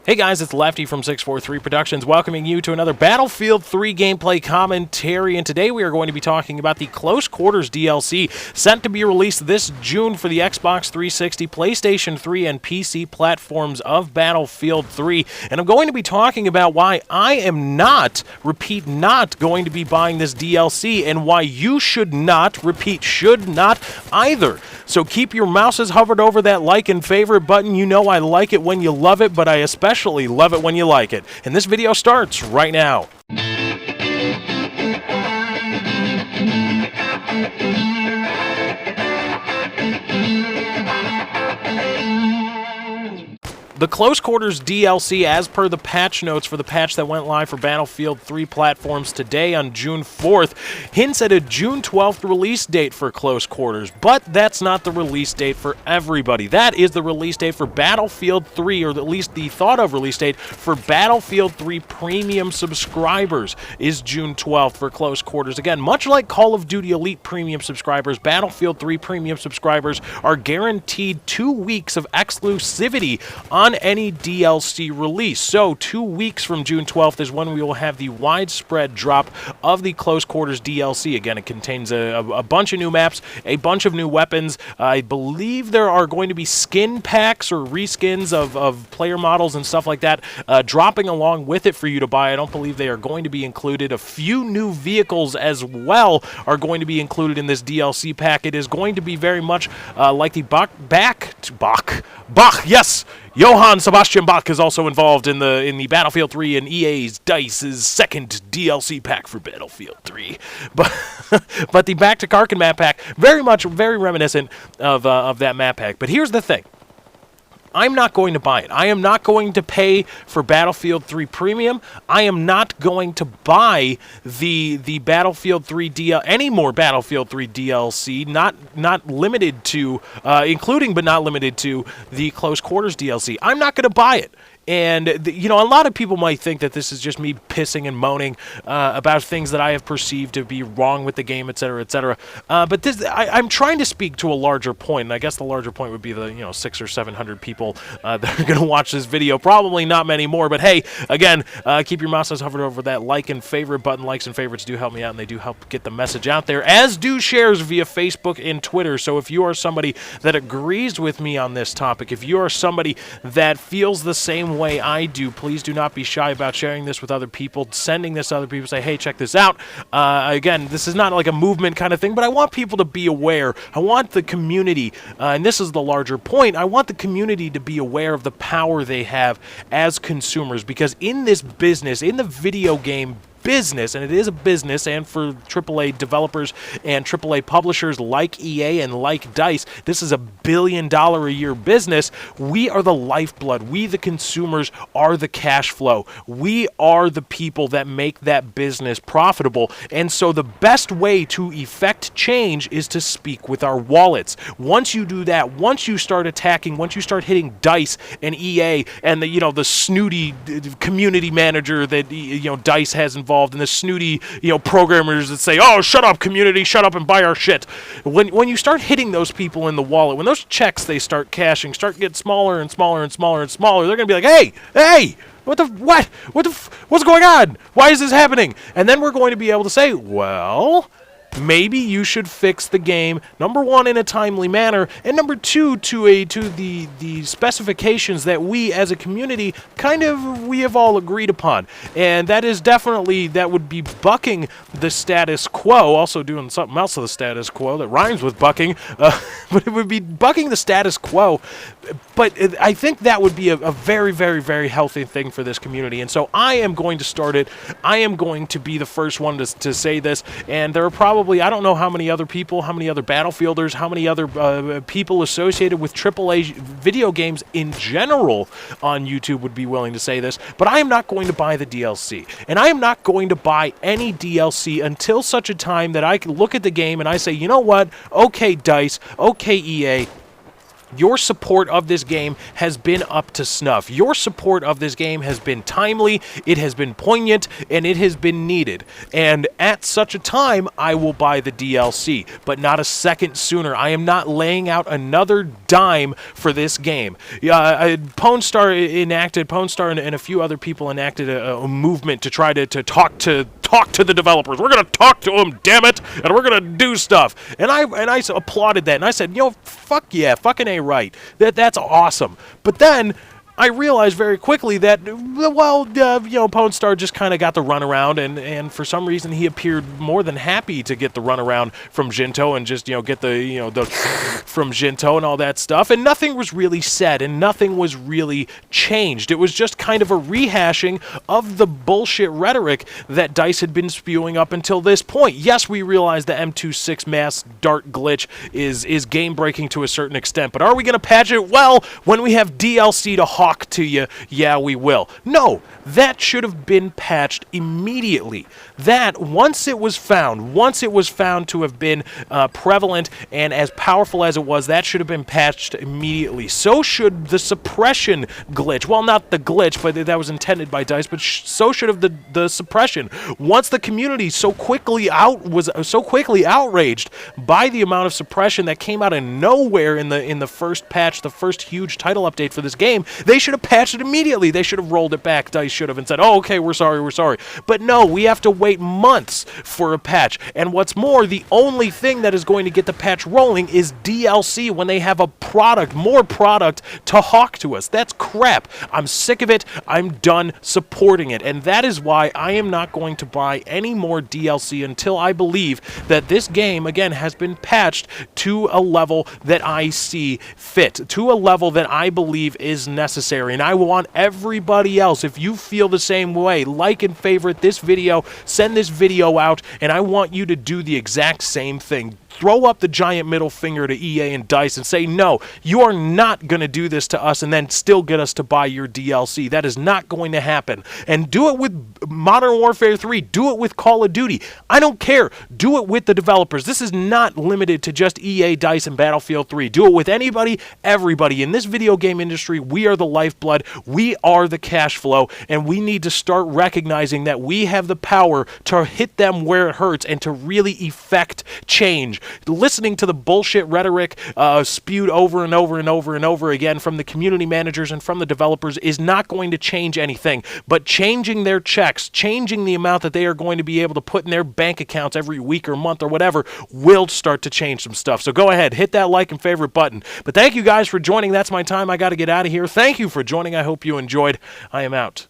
Hey guys, it's Lefty from 643 Productions welcoming you to another Battlefield 3 gameplay commentary, and today we are going to be talking about the Close Quarters DLC set to be released this June for the Xbox 360, PlayStation 3, and PC platforms of Battlefield 3, and I'm going to be talking about why I am not, repeat, not going to be buying this DLC, and why you should not, repeat, should not either. So keep your mouses hovered over that like and favorite button. You know I like it when you love it, but I especially love it when you like it. And this video starts right now. The Close Quarters DLC, as per the patch notes for the patch that went live for Battlefield 3 platforms today on June 4th, hints at a June 12th release date for Close Quarters, but that's not the release date for everybody. That is the release date for Battlefield 3, or at least the thought of release date for Battlefield 3 Premium subscribers is June 12th for Close Quarters. Again, much like Call of Duty Elite Premium subscribers, Battlefield 3 Premium subscribers are guaranteed 2 weeks of exclusivity on any DLC release. So 2 weeks from June 12th is when we will have the widespread drop of the Close Quarters DLC. Again, it contains a bunch of new maps, a bunch of new weapons. I believe there are going to be skin packs or reskins of player models and stuff like that dropping along with it for you to buy. I don't believe they are going to be included. A few new vehicles as well are going to be included in this DLC pack. It is going to be very much like the Bach, yes! Johann Sebastian Bach is also involved in the Battlefield 3 and EA's DICE's second DLC pack for Battlefield 3. But the Back to Karkin map pack, very reminiscent of that map pack. But here's the thing. I'm not going to buy it. I am not going to pay for Battlefield 3 Premium. I am not going to buy the Battlefield 3 any more Battlefield 3 DLC, not limited to, including but not limited to the Close Quarters DLC. I'm not going to buy it. And, you know, a lot of people might think that this is just me pissing and moaning about things that I have perceived to be wrong with the game, etc., etc. But this, I'm trying to speak to a larger point, and I guess the larger point would be the, 600 or 700 people that are going to watch this video. Probably not many more, but hey, again, keep your mouses hovered over that like and favorite button. Likes and favorites do help me out, and they do help get the message out there, as do shares via Facebook and Twitter. So if you are somebody that agrees with me on this topic, if you are somebody that feels the same way I do, please do not be shy about sharing this with other people, sending this to other people, say, hey, check this out. Again, this is not like a movement kind of thing, but I want people to be aware. I want the community, and this is the larger point, I want the community to be aware of the power they have as consumers, because in this business, in the video game business, and it is a business, and for AAA developers and AAA publishers like EA and like DICE, this is a $1 billion a year business. We are the lifeblood. We, the consumers, are the cash flow. We are the people that make that business profitable, and so the best way to effect change is to speak with our wallets. Once you do that, once you start attacking, once you start hitting DICE and EA and the snooty community manager that DICE has involved, and the snooty, programmers that say, oh, shut up, community, shut up and buy our shit. When you start hitting those people in the wallet, when those checks they start cashing, start getting smaller and smaller and smaller and smaller, they're going to be like, hey, what's going on? Why is this happening? And then we're going to be able to say, well, maybe you should fix the game, number one, in a timely manner, and number two, to the specifications that we as a community we have all agreed upon. And that is definitely, that would be bucking the status quo, also doing something else to the status quo that rhymes with bucking, but it would be bucking the status quo. But I think that would be a very, very, very healthy thing for this community. And so I am going to start it. I am going to be the first one to say this, and there are probably, I don't know how many other people, how many other Battlefielders, how many other people associated with AAA video games in general on YouTube would be willing to say this, but I am not going to buy the DLC. And I am not going to buy any DLC until such a time that I can look at the game and I say, you know what, okay, DICE, okay, EA, your support of this game has been up to snuff. Your support of this game has been timely, it has been poignant, and it has been needed. And at such a time, I will buy the DLC, but not a second sooner. I am not laying out another dime for this game. Pwnstar and a few other people enacted a movement to try to talk to the developers. We're going to talk to them, damn it, and we're going to do stuff. And I applauded that, and I said, fuck yeah, fucking A right. That's awesome. But then I realized very quickly that, Pwnstar just kind of got the runaround, and for some reason he appeared more than happy to get the runaround from Jinto and just, get the from Jinto and all that stuff, and nothing was really said, and nothing was really changed. It was just kind of a rehashing of the bullshit rhetoric that DICE had been spewing up until this point. Yes, we realize the M26 mass dart glitch is game-breaking to a certain extent, but are we going to patch it? Well, when we have DLC to hawk to you, yeah, we will. No, that should have been patched immediately. That, once it was found to have been prevalent and as powerful as it was, that should have been patched immediately. So should the suppression glitch. Well, not the glitch, but that was intended by DICE, but so should have the suppression. Once the community was so quickly outraged by the amount of suppression that came out of nowhere in the first patch, the first huge title update for this game, they should have patched it immediately. They should have rolled it back. DICE should have and said, oh, okay, we're sorry. But no, we have to wait months for a patch. And what's more, the only thing that is going to get the patch rolling is DLC when they have more product to hawk to us. That's crap. I'm sick of it. I'm done supporting it. And that is why I am not going to buy any more DLC until I believe that this game, again, has been patched to a level that I see fit, to a level that I believe is necessary. And I want everybody else, if you feel the same way, like and favorite this video, send this video out, and I want you to do the exact same thing. Throw up the giant middle finger to EA and DICE and say, no, you are not going to do this to us and then still get us to buy your DLC. That is not going to happen. And do it with Modern Warfare 3. Do it with Call of Duty. I don't care. Do it with the developers. This is not limited to just EA, DICE, and Battlefield 3. Do it with anybody, everybody. In this video game industry, we are the lifeblood. We are the cash flow, and we need to start recognizing that we have the power to hit them where it hurts and to really effect change. Listening to the bullshit rhetoric spewed over and over again from the community managers and from the developers is not going to change anything, but changing their checks, changing the amount that they are going to be able to put in their bank accounts every week or month or whatever will start to change some stuff. So go ahead, hit that like and favorite button. But thank you guys for joining. That's my time. I got to get out of here. Thank you for joining. I hope you enjoyed. I am out.